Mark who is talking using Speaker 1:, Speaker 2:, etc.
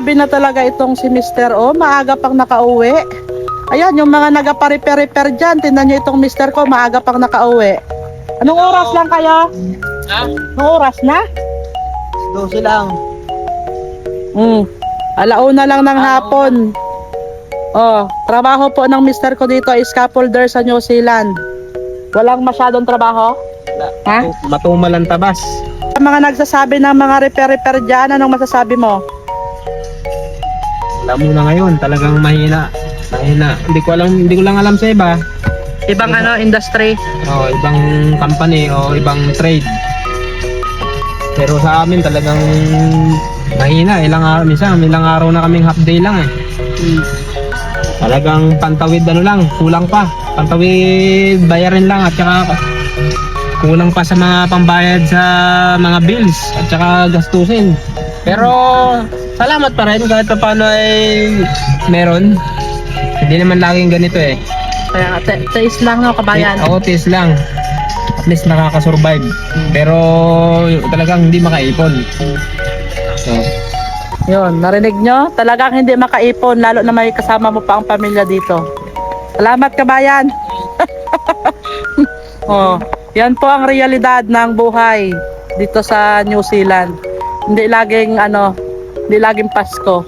Speaker 1: grabe na talaga itong si Mister. Oh, maaga pang nakauwi. Ayan, yung mga nagapare-repair dyan. Tingnan nyo itong Mister ko, maaga pang nakauwi. Anong oras lang kayo?
Speaker 2: Ha?
Speaker 1: Anong oras na?
Speaker 2: 12 lang.
Speaker 1: Alauna lang ng hapon. Oh, trabaho po ng Mister ko dito is scaffolder sa New Zealand. Walang masyadong trabaho? Ha?
Speaker 2: Matumal ang tabas.
Speaker 1: Sa mga nagsasabi ng mga repair dyan, anong masasabi mo?
Speaker 2: Wala muna ngayon, talagang mahina. Mahina. Hindi ko lang alam sa iba.
Speaker 1: Ibang industry?
Speaker 2: O, ibang company o ibang trade. Pero sa amin talagang mahina. Ilang araw na kaming half day lang eh. Talagang pantawid lang, kulang pa. Pantawid bayarin lang at saka kulang pa sa mga pambayad sa mga bills at saka gastusin. Pero salamat pa rin kahit paano ay meron. Hindi naman laging ganito eh.
Speaker 1: Kaya taste lang no, kabayan.
Speaker 2: Oo, taste lang. At least nakaka-survive. Pero talagang hindi makaipon. So,
Speaker 1: Yun, narinig nyo? Talagang hindi makaipon, lalo na may kasama mo pa ang pamilya dito. Salamat kabayan. Oh, yan po ang realidad ng buhay dito sa New Zealand. Hindi laging Pasko.